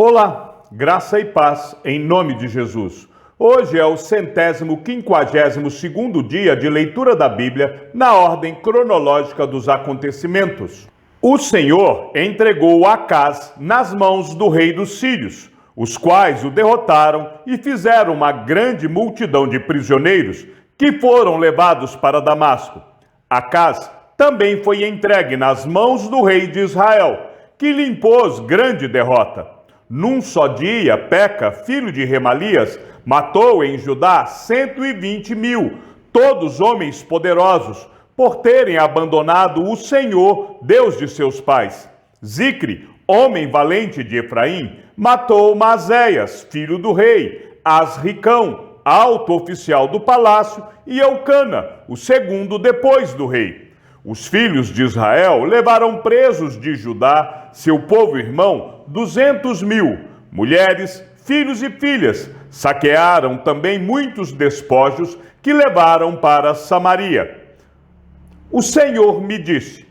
Olá, graça e paz em nome de Jesus. Hoje é o 152º dia de leitura da Bíblia na ordem cronológica dos acontecimentos. O Senhor entregou Acaz nas mãos do rei dos sírios, os quais o derrotaram e fizeram uma grande multidão de prisioneiros que foram levados para Damasco. Acaz também foi entregue nas mãos do rei de Israel, que lhe impôs grande derrota. Num só dia, Peca, filho de Remalias, matou em Judá 120.000, todos homens poderosos, por terem abandonado o Senhor, Deus de seus pais. Zicre, homem valente de Efraim, matou Maséias, filho do rei, Asricão, alto oficial do palácio, e Eucana, o segundo depois do rei. Os filhos de Israel levaram presos de Judá, seu povo irmão, 200.000, mulheres, filhos e filhas. Saquearam também muitos despojos que levaram para Samaria. O Senhor me disse: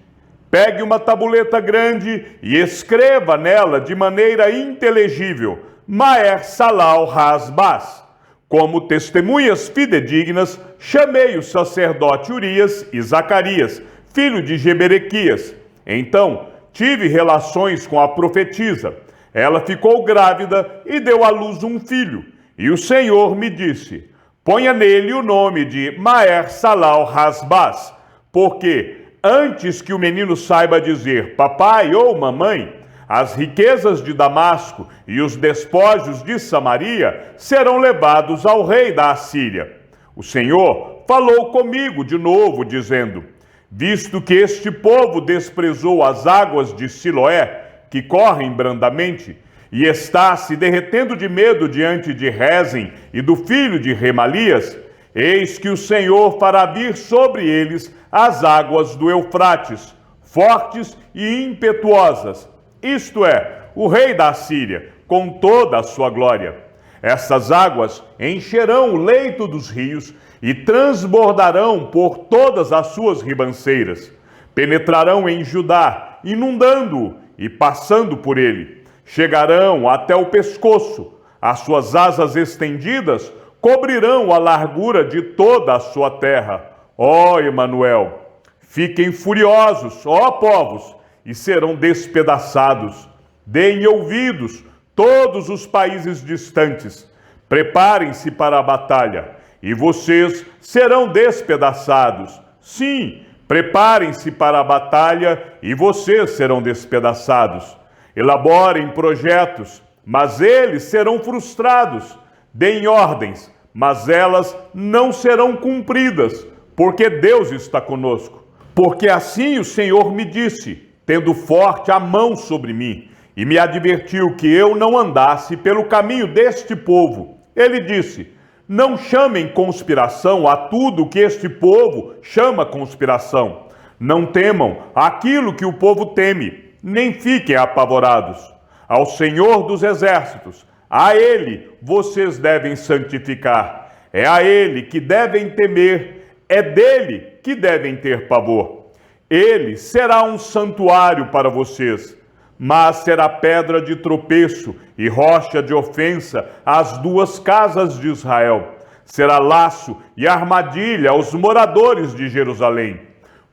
pegue uma tabuleta grande e escreva nela de maneira inteligível Maer-Salal-Has-Baz. Como testemunhas fidedignas, chamei o sacerdote Urias e Zacarias, filho de Geberequias. Então tive relações com a profetisa. Ela ficou grávida e deu à luz um filho. E o Senhor me disse: ponha nele o nome de Maer-Salal-Has-Baz, porque antes que o menino saiba dizer papai ou mamãe, as riquezas de Damasco e os despojos de Samaria serão levados ao rei da Assíria. O Senhor falou comigo de novo, dizendo: visto que este povo desprezou as águas de Siloé, que correm brandamente, e está se derretendo de medo diante de Rezem e do filho de Remalias, eis que o Senhor fará vir sobre eles as águas do Eufrates, fortes e impetuosas, isto é, o rei da Assíria, com toda a sua glória. Essas águas encherão o leito dos rios e transbordarão por todas as suas ribanceiras. Penetrarão em Judá, inundando-o e passando por ele. Chegarão até o pescoço. As suas asas estendidas cobrirão a largura de toda a sua terra. Ó Emanuel, fiquem furiosos, ó povos, e serão despedaçados. Deem ouvidos todos os países distantes. Preparem-se para a batalha, e vocês serão despedaçados. Sim, preparem-se para a batalha, e vocês serão despedaçados. Elaborem projetos, mas eles serão frustrados. Deem ordens, mas elas não serão cumpridas, porque Deus está conosco. Porque assim o Senhor me disse, tendo forte a mão sobre mim, e me advertiu que eu não andasse pelo caminho deste povo. Ele disse: não chamem conspiração a tudo que este povo chama conspiração. Não temam aquilo que o povo teme, nem fiquem apavorados. Ao Senhor dos Exércitos, a Ele vocês devem santificar. É a Ele que devem temer, é dele que devem ter pavor. Ele será um santuário para vocês, mas será pedra de tropeço e rocha de ofensa às duas casas de Israel. Será laço e armadilha aos moradores de Jerusalém.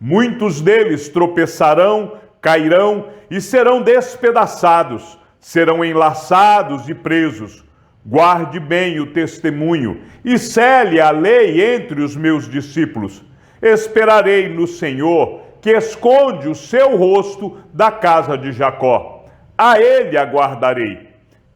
Muitos deles tropeçarão, cairão e serão despedaçados, serão enlaçados e presos. Guarde bem o testemunho e cele a lei entre os meus discípulos. Esperarei no Senhor, que esconde o seu rosto da casa de Jacó. A ele aguardarei.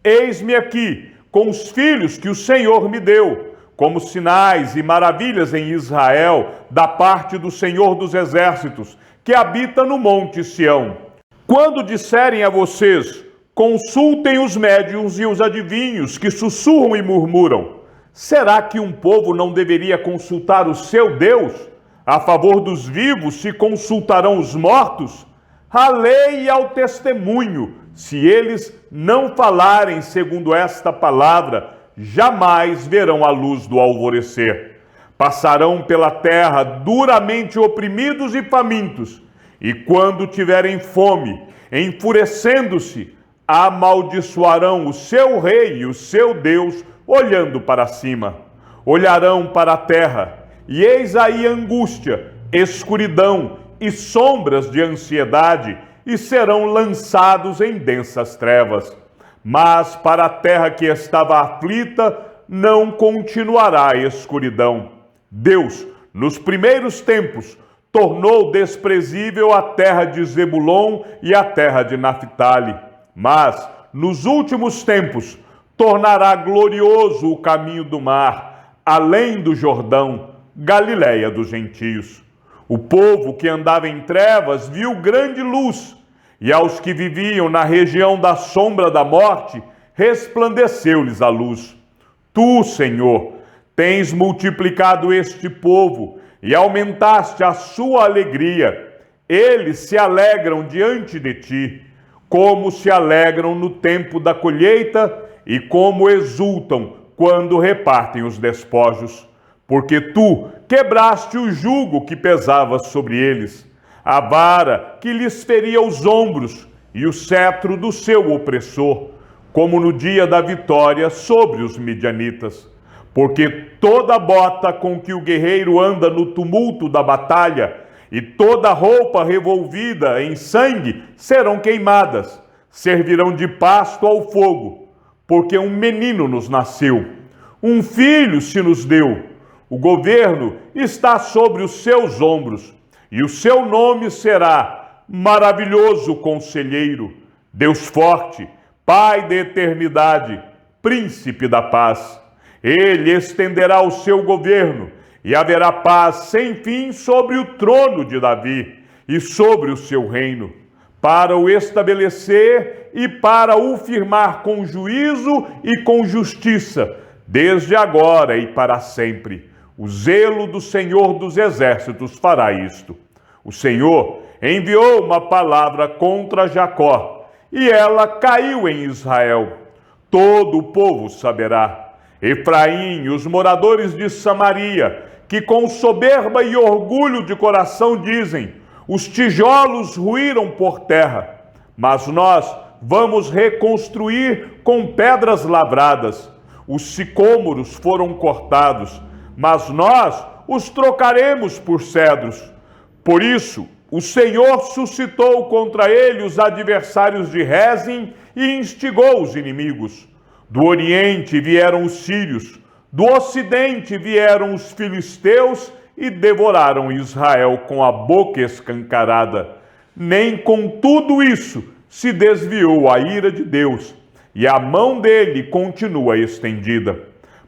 Eis-me aqui, com os filhos que o Senhor me deu, como sinais e maravilhas em Israel, da parte do Senhor dos Exércitos, que habita no monte Sião. Quando disserem a vocês: consultem os médiuns e os adivinhos, que sussurram e murmuram, será que um povo não deveria consultar o seu Deus? A favor dos vivos se consultarão os mortos? A lei e ao testemunho, se eles não falarem segundo esta palavra, jamais verão a luz do alvorecer. Passarão pela terra duramente oprimidos e famintos, e quando tiverem fome, enfurecendo-se, amaldiçoarão o seu rei e o seu Deus, olhando para cima. Olharão para a terra, e eis aí angústia, escuridão e sombras de ansiedade, e serão lançados em densas trevas. Mas para a terra que estava aflita, não continuará a escuridão. Deus, nos primeiros tempos, tornou desprezível a terra de Zebulon e a terra de Naphtali. Mas, nos últimos tempos, tornará glorioso o caminho do mar, além do Jordão, Galiléia dos gentios. O povo que andava em trevas viu grande luz, e aos que viviam na região da sombra da morte, resplandeceu-lhes a luz. Tu, Senhor, tens multiplicado este povo e aumentaste a sua alegria. Eles se alegram diante de ti, como se alegram no tempo da colheita e como exultam quando repartem os despojos. Porque tu quebraste o jugo que pesava sobre eles, a vara que lhes feria os ombros e o cetro do seu opressor, como no dia da vitória sobre os midianitas. Porque toda bota com que o guerreiro anda no tumulto da batalha e toda roupa revolvida em sangue serão queimadas, servirão de pasto ao fogo, porque um menino nos nasceu, um filho se nos deu, o governo está sobre os seus ombros, e o seu nome será Maravilhoso Conselheiro, Deus Forte, Pai da Eternidade, Príncipe da Paz. Ele estenderá o seu governo, e haverá paz sem fim sobre o trono de Davi e sobre o seu reino, para o estabelecer e para o firmar com juízo e com justiça, desde agora e para sempre. O zelo do Senhor dos Exércitos fará isto. O Senhor enviou uma palavra contra Jacó, e ela caiu em Israel. Todo o povo saberá. Efraim e os moradores de Samaria, que com soberba e orgulho de coração dizem: os tijolos ruíram por terra, mas nós vamos reconstruir com pedras lavradas. Os sicômoros foram cortados, mas nós os trocaremos por cedros. Por isso, o Senhor suscitou contra ele os adversários de Rezim e instigou os inimigos. Do Oriente vieram os sírios, do Ocidente vieram os filisteus e devoraram Israel com a boca escancarada. Nem com tudo isso se desviou a ira de Deus, e a mão dele continua estendida.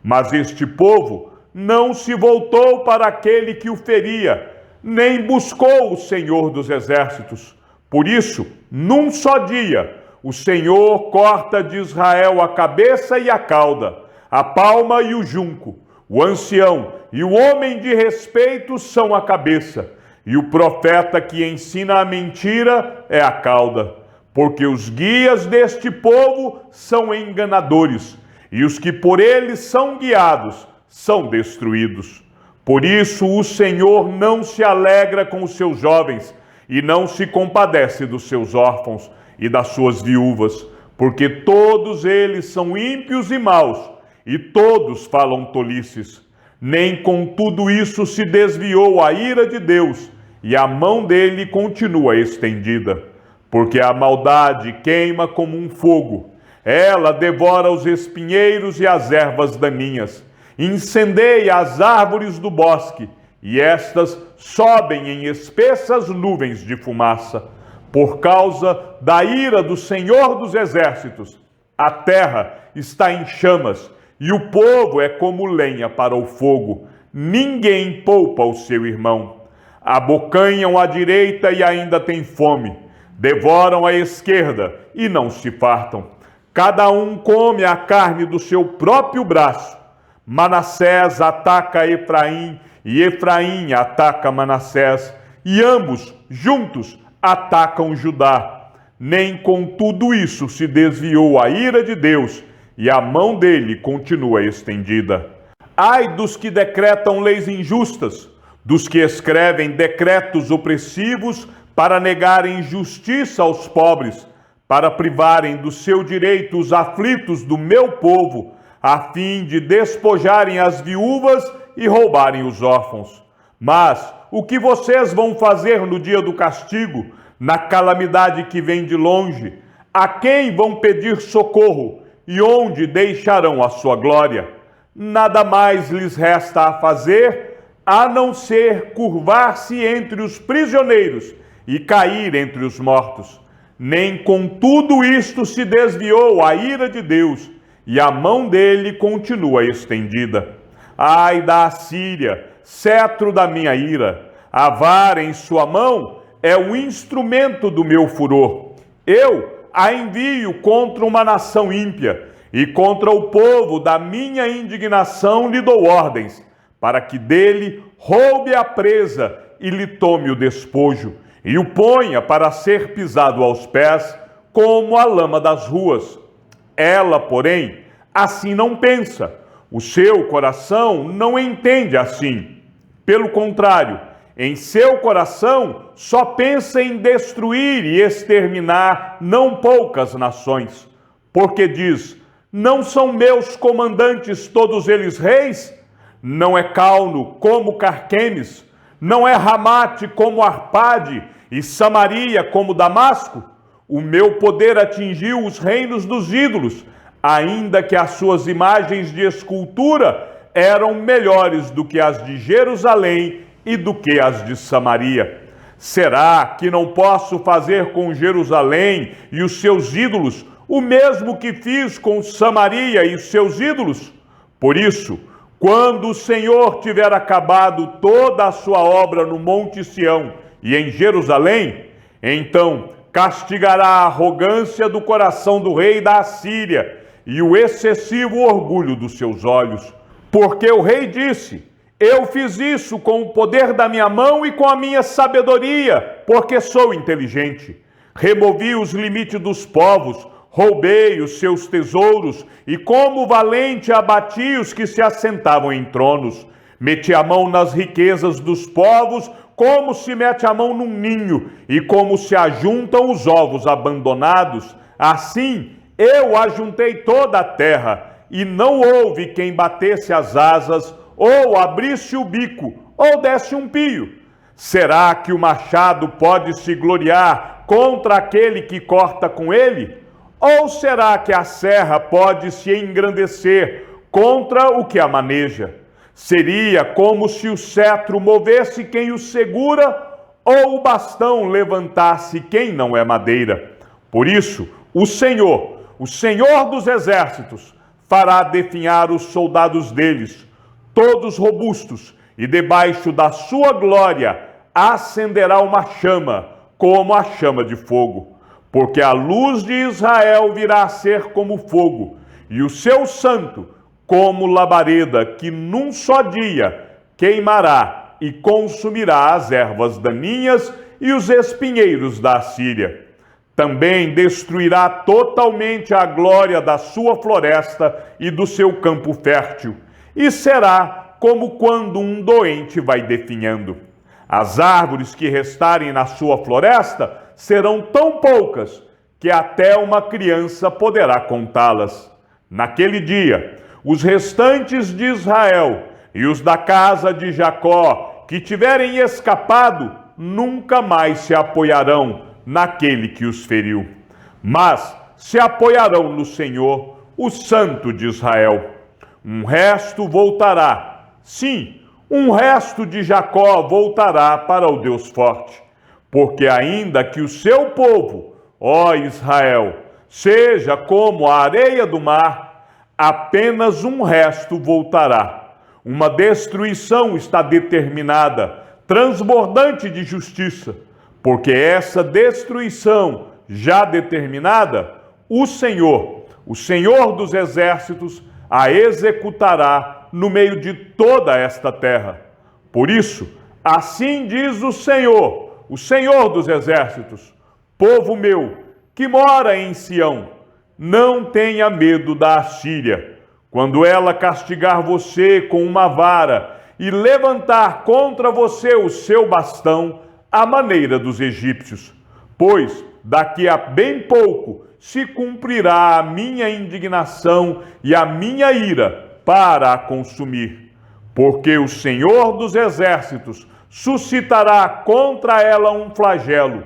Mas este povo não se voltou para aquele que o feria, nem buscou o Senhor dos Exércitos. Por isso, num só dia, o Senhor corta de Israel a cabeça e a cauda, a palma e o junco. O ancião e o homem de respeito são a cabeça, e o profeta que ensina a mentira é a cauda. Porque os guias deste povo são enganadores, e os que por eles são guiados são destruídos. Por isso o Senhor não se alegra com os seus jovens, e não se compadece dos seus órfãos e das suas viúvas, porque todos eles são ímpios e maus, e todos falam tolices. Nem com tudo isso se desviou a ira de Deus, e a mão dele continua estendida. Porque a maldade queima como um fogo, ela devora os espinheiros e as ervas daninhas, incendeia as árvores do bosque, e estas sobem em espessas nuvens de fumaça. Por causa da ira do Senhor dos Exércitos, a terra está em chamas, e o povo é como lenha para o fogo. Ninguém poupa o seu irmão. Abocanham à direita e ainda têm fome. Devoram à esquerda e não se fartam. Cada um come a carne do seu próprio braço. Manassés ataca Efraim e Efraim ataca Manassés, e ambos juntos atacam Judá. Nem com tudo isso se desviou a ira de Deus, e a mão dele continua estendida. Ai dos que decretam leis injustas, dos que escrevem decretos opressivos para negarem justiça aos pobres, para privarem do seu direito os aflitos do meu povo, a fim de despojarem as viúvas e roubarem os órfãos. Mas o que vocês vão fazer no dia do castigo, na calamidade que vem de longe? A quem vão pedir socorro e onde deixarão a sua glória? Nada mais lhes resta a fazer, a não ser curvar-se entre os prisioneiros e cair entre os mortos. Nem com tudo isto se desviou a ira de Deus, e a mão dele continua estendida. Ai da Assíria, cetro da minha ira, a vara em sua mão é o instrumento do meu furor. Eu a envio contra uma nação ímpia, e contra o povo da minha indignação lhe dou ordens, para que dele roube a presa e lhe tome o despojo, e o ponha para ser pisado aos pés, como a lama das ruas. Ela, porém, assim não pensa, o seu coração não entende assim. Pelo contrário, em seu coração só pensa em destruir e exterminar não poucas nações. Porque diz: não são meus comandantes todos eles reis? Não é Calno como Carquemes? Não é Ramate como Arpade e Samaria como Damasco? O meu poder atingiu os reinos dos ídolos, ainda que as suas imagens de escultura eram melhores do que as de Jerusalém e do que as de Samaria. Será que não posso fazer com Jerusalém e os seus ídolos o mesmo que fiz com Samaria e os seus ídolos? Por isso, quando o Senhor tiver acabado toda a sua obra no Monte Sião e em Jerusalém, então castigará a arrogância do coração do rei da Assíria e o excessivo orgulho dos seus olhos. Porque o rei disse: eu fiz isso com o poder da minha mão e com a minha sabedoria, porque sou inteligente. Removi os limites dos povos, roubei os seus tesouros, e como valente abati os que se assentavam em tronos. Meti a mão nas riquezas dos povos, como se mete a mão num ninho, e como se ajuntam os ovos abandonados. Assim eu ajuntei toda a terra, e não houve quem batesse as asas, ou abrisse o bico, ou desse um pio. Será que o machado pode se gloriar contra aquele que corta com ele? Ou será que a serra pode se engrandecer contra o que a maneja? Seria como se o cetro movesse quem o segura, ou o bastão levantasse quem não é madeira. Por isso, o Senhor dos exércitos, fará definhar os soldados deles, todos robustos, e debaixo da sua glória acenderá uma chama, como a chama de fogo. Porque a luz de Israel virá a ser como fogo, e o seu santo como labareda, que num só dia queimará e consumirá as ervas daninhas e os espinheiros da Assíria. Também destruirá totalmente a glória da sua floresta e do seu campo fértil, e será como quando um doente vai definhando. As árvores que restarem na sua floresta serão tão poucas que até uma criança poderá contá-las. Naquele dia, os restantes de Israel e os da casa de Jacó que tiverem escapado nunca mais se apoiarão naquele que os feriu, mas se apoiarão no Senhor, o Santo de Israel. Um resto voltará, sim, um resto de Jacó voltará para o Deus forte, porque ainda que o seu povo, ó Israel, seja como a areia do mar, apenas um resto voltará. Uma destruição está determinada, transbordante de justiça, porque essa destruição já determinada, o Senhor dos exércitos, a executará no meio de toda esta terra. Por isso, assim diz o Senhor dos exércitos: povo meu, que mora em Sião, não tenha medo da Assíria, quando ela castigar você com uma vara e levantar contra você o seu bastão, à maneira dos egípcios. Pois daqui a bem pouco se cumprirá a minha indignação e a minha ira para a consumir. Porque o Senhor dos Exércitos suscitará contra ela um flagelo,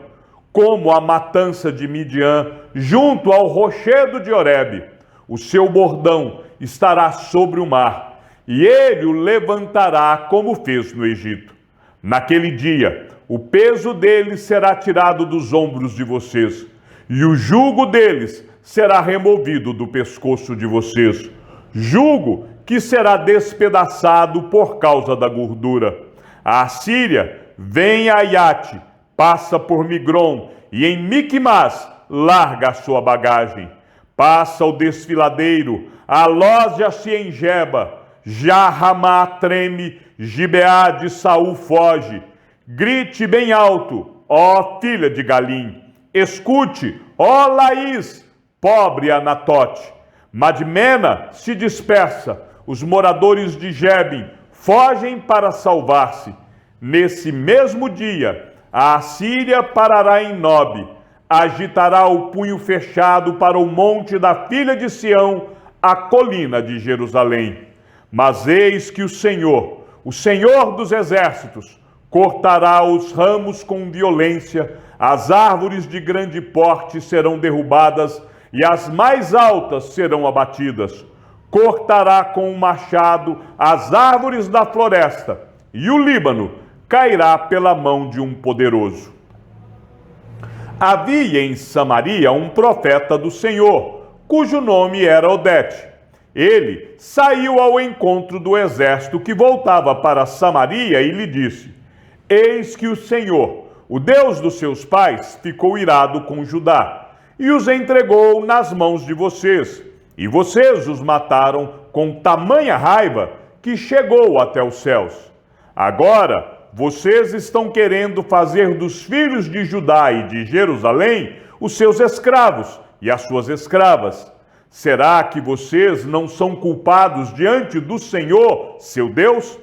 como a matança de Midian junto ao rochedo de Horebe. O seu bordão estará sobre o mar, e ele o levantará como fez no Egito. Naquele dia, o peso deles será tirado dos ombros de vocês, e o jugo deles será removido do pescoço de vocês. Jugo que será despedaçado por causa da gordura. A Assíria vem a Iate, passa por Migron, e em Miquimás larga a sua bagagem. Passa o desfiladeiro, a loja-se em Geba, já Ramá treme, Gibeá de Saul foge. Grite bem alto, ó filha de Galim. Escute, ó Laís, pobre Anatote. Madmena se dispersa, os moradores de Gebim fogem para salvar-se. Nesse mesmo dia, a Assíria parará em Nob, agitará o punho fechado para o monte da filha de Sião, a colina de Jerusalém. Mas eis que o Senhor dos Exércitos, cortará os ramos com violência, as árvores de grande porte serão derrubadas e as mais altas serão abatidas. Cortará com um machado as árvores da floresta, e o Líbano cairá pela mão de um poderoso. Havia em Samaria um profeta do Senhor, cujo nome era Odete. Ele saiu ao encontro do exército que voltava para Samaria e lhe disse: Eis que o Senhor, o Deus dos seus pais, ficou irado com Judá e os entregou nas mãos de vocês, e vocês os mataram com tamanha raiva que chegou até os céus. Agora, vocês estão querendo fazer dos filhos de Judá e de Jerusalém os seus escravos e as suas escravas. Será que vocês não são culpados diante do Senhor, seu Deus?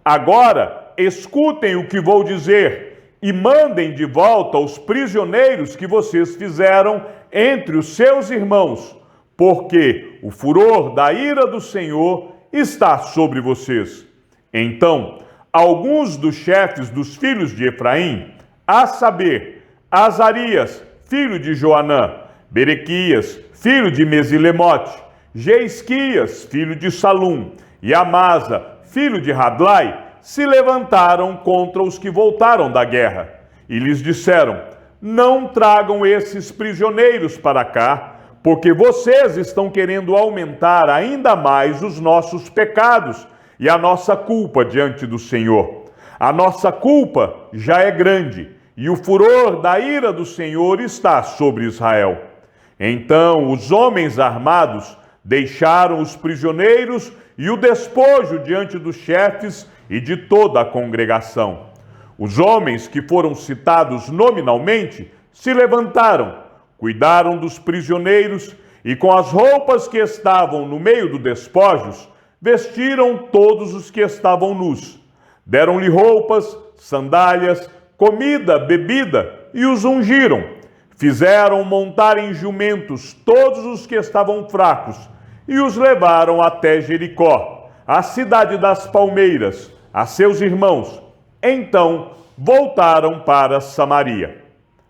Agora, escutem o que vou dizer e mandem de volta os prisioneiros que vocês fizeram entre os seus irmãos, porque o furor da ira do Senhor está sobre vocês. Então, alguns dos chefes dos filhos de Efraim, a saber, Azarias, filho de Joanã, Berequias, filho de Mesilemote, Jeisquias, filho de Salum, e Amasa, filho de Radlai, se levantaram contra os que voltaram da guerra, e lhes disseram: Não tragam esses prisioneiros para cá, porque vocês estão querendo aumentar ainda mais os nossos pecados e a nossa culpa diante do Senhor. A nossa culpa já é grande, e o furor da ira do Senhor está sobre Israel. Então os homens armados deixaram os prisioneiros e o despojo diante dos chefes e de toda a congregação. Os homens que foram citados nominalmente se levantaram, cuidaram dos prisioneiros e, com as roupas que estavam no meio dos despojos, vestiram todos os que estavam nus. Deram-lhe roupas, sandálias, comida, bebida e os ungiram. Fizeram montar em jumentos todos os que estavam fracos e os levaram até Jericó, a cidade das palmeiras, a seus irmãos. Então voltaram para Samaria.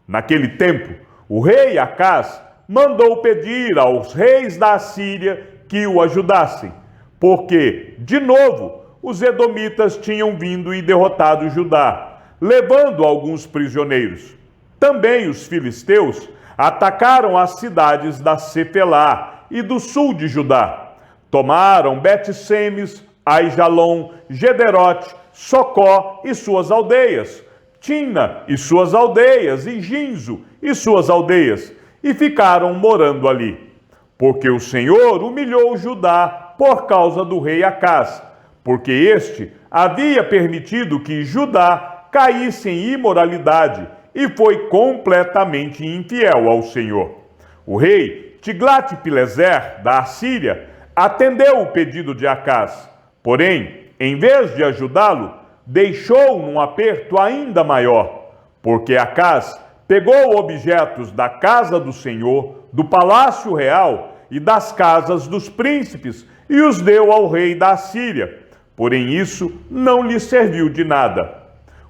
Naquele tempo, o rei Acaz mandou pedir aos reis da Assíria que o ajudassem, porque, de novo, os edomitas tinham vindo e derrotado Judá, levando alguns prisioneiros. Também os filisteus atacaram as cidades da Cefelá e do sul de Judá. Tomaram Bet-Semes, Aijalon, Gederote, Socó e suas aldeias, Tina e suas aldeias, e Ginzo e suas aldeias, e ficaram morando ali. Porque o Senhor humilhou Judá por causa do rei Acaz, porque este havia permitido que Judá caísse em imoralidade e foi completamente infiel ao Senhor. O rei Tiglat-Pileser, da Assíria, atendeu o pedido de Acaz, porém, em vez de ajudá-lo, deixou-o num aperto ainda maior, porque Acaz pegou objetos da casa do Senhor, do palácio real e das casas dos príncipes e os deu ao rei da Assíria. Porém isso não lhe serviu de nada.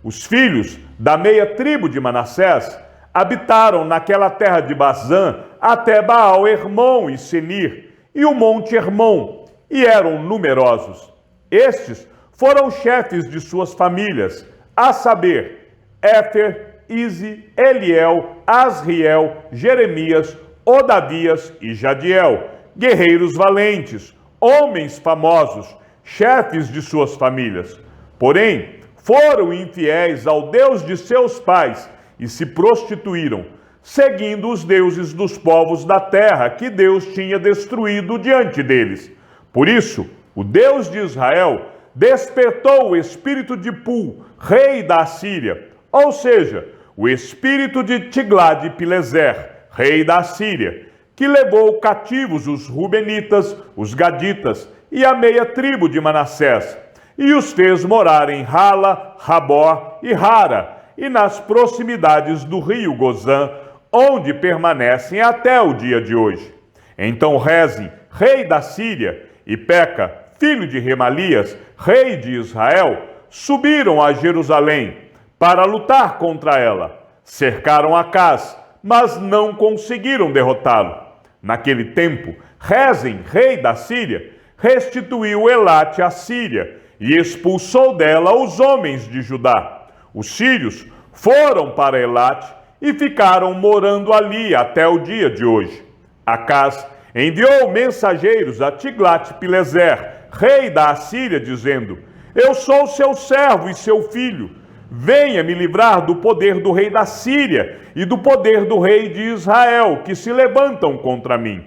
Os filhos da meia tribo de Manassés habitaram naquela terra de Bazã até Baal-Hermon e Senir e o monte Hermon, e eram numerosos. Estes foram chefes de suas famílias, a saber, Éfer, Ize, Eliel, Asriel, Jeremias, Odavias e Jadiel, guerreiros valentes, homens famosos, chefes de suas famílias. Porém, foram infiéis ao Deus de seus pais e se prostituíram, seguindo os deuses dos povos da terra que Deus tinha destruído diante deles. Por isso, o Deus de Israel despertou o espírito de Pul, rei da Assíria, ou seja, o espírito de Tiglat-Pileser, rei da Assíria, que levou cativos os Rubenitas, os Gaditas e a meia tribo de Manassés, e os fez morar em Hala, Rabor e Hara, e nas proximidades do rio Gozã, onde permanecem até o dia de hoje. Então Rezim, rei da Síria, e Peca, filho de Remalias, rei de Israel, subiram a Jerusalém para lutar contra ela. Cercaram Acaz, mas não conseguiram derrotá-lo. Naquele tempo, Rezim, rei da Síria, restituiu Elate à Síria e expulsou dela os homens de Judá. Os sírios foram para Elate e ficaram morando ali até o dia de hoje. Acaz enviou mensageiros a Tiglat-Pileser, rei da Assíria, dizendo: Eu sou seu servo e seu filho. Venha me livrar do poder do rei da Síria e do poder do rei de Israel, que se levantam contra mim.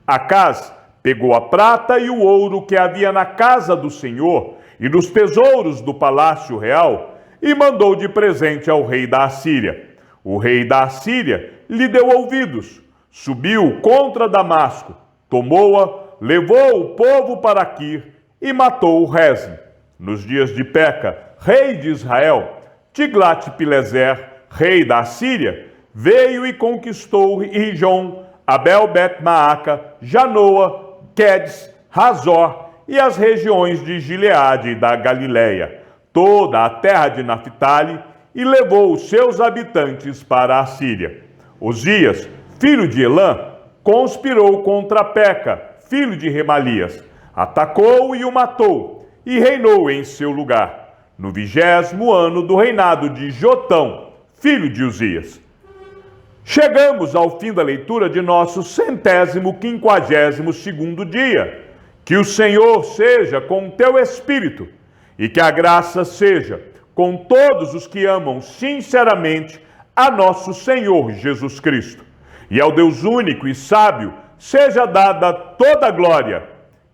Acaz pegou a prata e o ouro que havia na casa do Senhor e nos tesouros do palácio real e mandou de presente ao rei da Assíria. O rei da Assíria lhe deu ouvidos, subiu contra Damasco, tomou-a, levou o povo para Quir e matou o Rezim. Nos dias de Peca, rei de Israel, Tiglat-Pileser, rei da Assíria, veio e conquistou Rijon, Abel-Bet-Maaca, Janoa, Quedes, Razor e as regiões de Gileade e da Galileia, toda a terra de Naphtali, e levou os seus habitantes para a Síria. Osias, filho de Elã, conspirou contra Peca, filho de Remalias, atacou-o e o matou, e reinou em seu lugar, no 20º ano do reinado de Jotão, filho de Uzias. Chegamos ao fim da leitura de nosso 152º dia. Que o Senhor seja com o teu espírito, e que a graça seja com todos os que amam sinceramente a nosso Senhor Jesus Cristo. E ao Deus único e sábio seja dada toda a glória,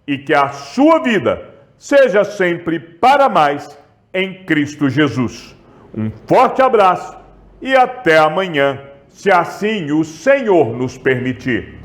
e que a sua vida seja sempre para mais em Cristo Jesus. Um forte abraço e até amanhã, se assim o Senhor nos permitir.